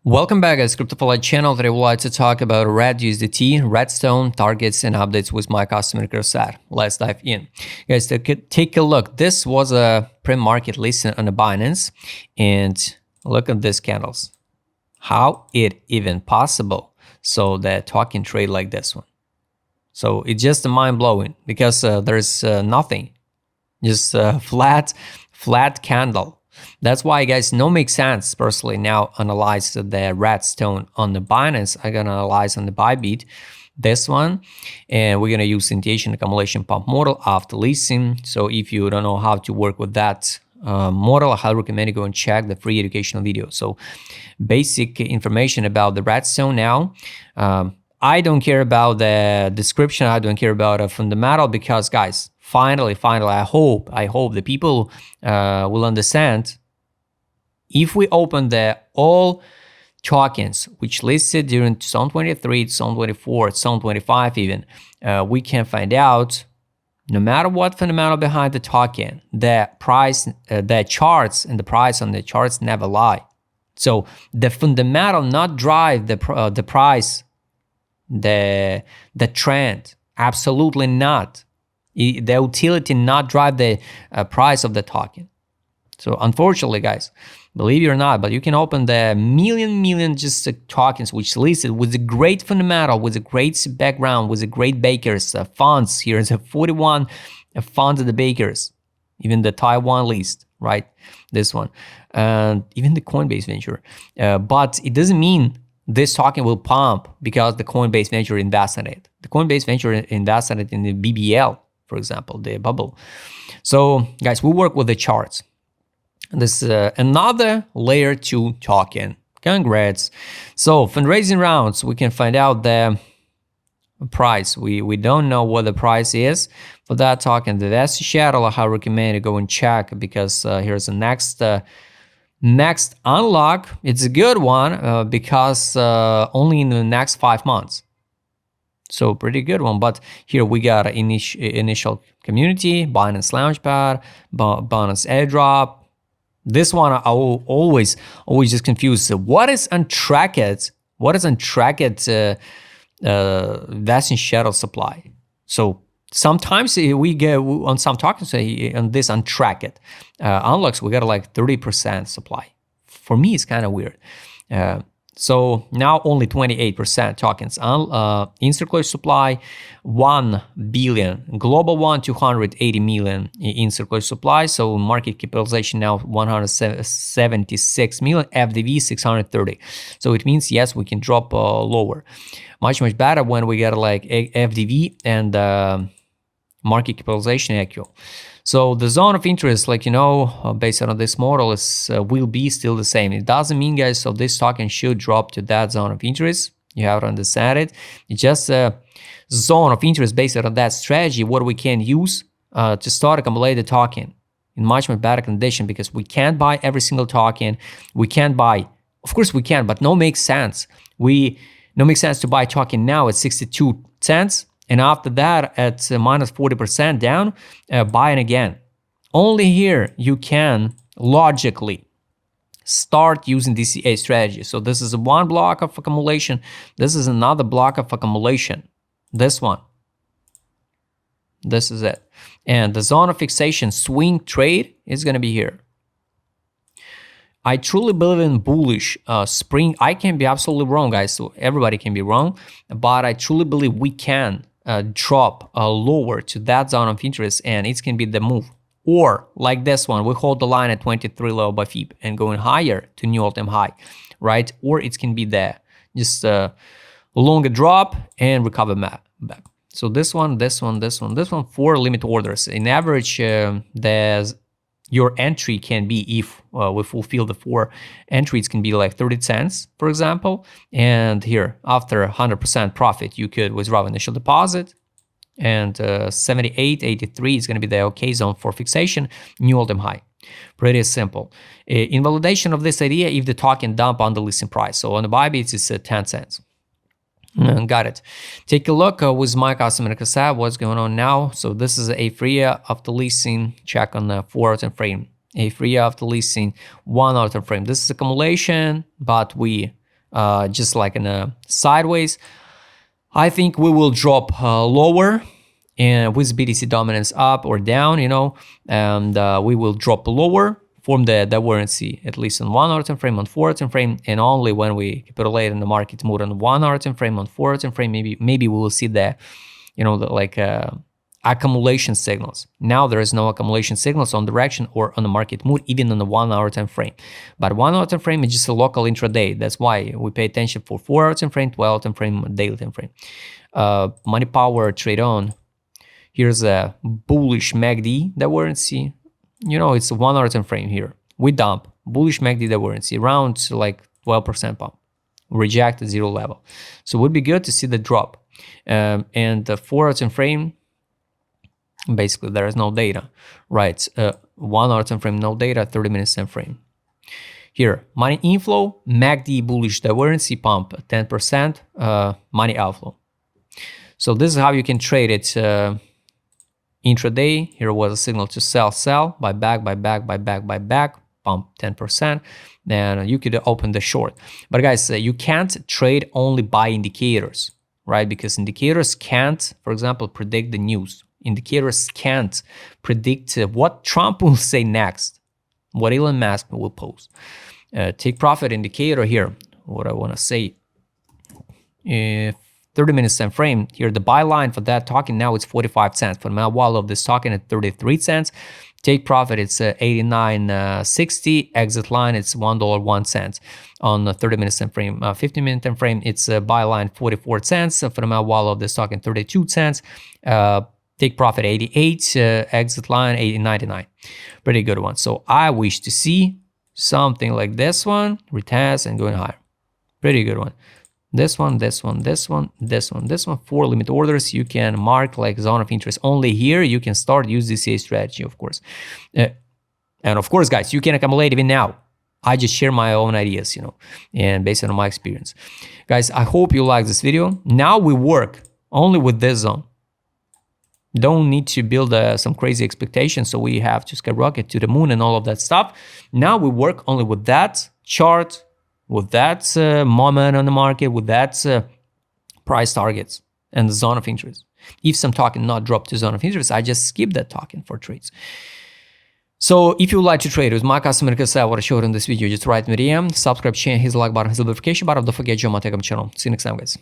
Welcome back guys, CryptoFly channel. Today I would like to talk about RedUSDT, RedStone, targets and updates with my customer Crusade. Let's dive in. Guys, take a look. This was a pre-market listing on the Binance and look at these candles. How it even possible so that token trade like this one? So it's just mind-blowing because there's nothing, just a flat candle. That's why, guys, no makes sense personally now analyze the RedStone on the Binance. I'm gonna analyze on the Bybit this one, and we're gonna use initiation accumulation pump model after listing. So if you don't know how to work with that model, I highly recommend you go and check the free educational video. So basic information about the RedStone now. I don't care about the description. I don't care about a fundamental because, guys, finally, I hope the people will understand. If we open the all tokens which listed during 2023, 2024, 2025 even, we can find out no matter what fundamental behind the token, the price, the charts and the price on the charts never lie. So the fundamental not drive the price, the trend, absolutely not. The utility not drive the price of the token. So unfortunately, guys, believe it or not, but you can open the million just tokens which listed with a great fundamental, with a great background, with a great bakers, funds. Here is a 41 funds of the bakers, even the Taiwan list, right? This one, and even the Coinbase venture. But it doesn't mean this token will pump because the Coinbase venture invested in it. The Coinbase venture invested it in the BBL, for example, the bubble. So guys, we work with the charts. This is another layer 2 token. Congrats. So fundraising rounds, we can find out the price. We don't know what the price is for that token. That's the shadow. I recommend you go and check because here's the next unlock. It's a good one because only in the next 5 months. So pretty good one. But here we got an initial community, Binance Launchpad, Binance Airdrop. This one I will always just confused. So what is untracked? What is untracked vesting shadow supply? So sometimes we get on some tokens on this untracked unlocks, we got like 30% supply. For me, it's kind of weird. So now only 28% tokens in circular supply, 1 billion, global one, 280 million in circular supply. So market capitalization now 176 million, FDV 630. So it means, yes, we can drop lower. Much better when we get like FDV and market capitalization equal. So the zone of interest, like, based on this model is will be still the same. It doesn't mean, guys, so this token should drop to that zone of interest. You have to understand it. It's just a zone of interest based on that strategy, what we can use to start accumulate the token in much better condition, because we can't buy every single token. We can't buy, of course we can, but no makes sense. No makes sense to buy token now at 62 cents. And after that, at minus 40% down, buying again. Only here you can logically start using DCA strategy. So this is one block of accumulation. This is another block of accumulation. This one. This is it. And the zone of fixation swing trade is going to be here. I truly believe in bullish spring. I can be absolutely wrong, guys. So everybody can be wrong. But I truly believe we can drop lower to that zone of interest, and it can be the move. Or like this one, we hold the line at 23 low by FIB and going higher to new all-time high, right? Or it can be there, just a longer drop and recover back. So this one, 4 limit orders. In average, your entry can be, if we fulfill the 4 entries, can be like 30 cents, for example. And here, after 100% profit, you could withdraw initial deposit. And 78, 83 is going to be the OK zone for fixation, new all-time high. Pretty simple. Invalidation of this idea if the token dump on the listing price. So on the Bybit, it's 10 cents. Got it. Take a look with my customer Crusade, what's going on now. So this is a free of the leasing. Check on the 4 hour frame. A free of the leasing 1 hour frame. This is accumulation, but we just like in a sideways. I think we will drop lower and with BTC dominance up or down, you know, and we will drop lower, form the divergence at least on 1 hour time frame, on 4 hour time frame, and only when we capitulate in the market mood on 1 hour time frame, on 4 hour time frame, maybe we will see the, you know, accumulation signals. Now there is no accumulation signals on direction or on the market mood, even on the 1 hour time frame. But 1 hour time frame is just a local intraday. That's why we pay attention for 4 hour time frame, 12 hour time frame, daily time frame. Money power trade on. Here's a bullish MACD divergence. You know, it's a 1 hour time frame here. We dump bullish MACD divergence around like 12% pump. Reject at zero level. So it would be good to see the drop. And the 4 hour time frame, basically there is no data, right? 1 hour time frame, no data, 30 minutes time frame. Here, money inflow, MACD bullish divergence pump 10%, money outflow. So this is how you can trade it intraday. Here was a signal to sell, buy back, pump 10%. Then you could open the short. But guys, you can't trade only by indicators, right? Because indicators can't, for example, predict the news. Indicators can't predict what Trump will say next, what Elon Musk will post. Take profit indicator here, what I want to say. If 30 minutes time frame, here the buy line for that token now it's 45 cents. For my wall of this token at 33 cents. Take profit, it's 89.60. Exit line, it's $1.01 on the 30 minutes time frame. 15 minute time frame, it's a buy line 44 cents. For my wall of this token 32 cents. Take profit 88, exit line 80.99. Pretty good one. So I wish to see something like this one, retest and going higher. Pretty good one. This one, 4 limit orders. You can mark like zone of interest. Only here you can start use DCA strategy, of course. And of course, guys, you can accumulate even now. I just share my own ideas, you know, and based on my experience. Guys, I hope you like this video. Now we work only with this zone. Don't need to build some crazy expectations, so we have to skyrocket to the moon and all of that stuff. Now we work only with that chart, with that moment on the market, with that price targets and the zone of interest. If some token not drop to zone of interest, I just skip that token for trades. So if you would like to trade with my customer success, what I showed in this video, just write me DM, subscribe, channel, hit the like button, hit the notification button. Don't forget to join my Telegram channel. See you next time, guys.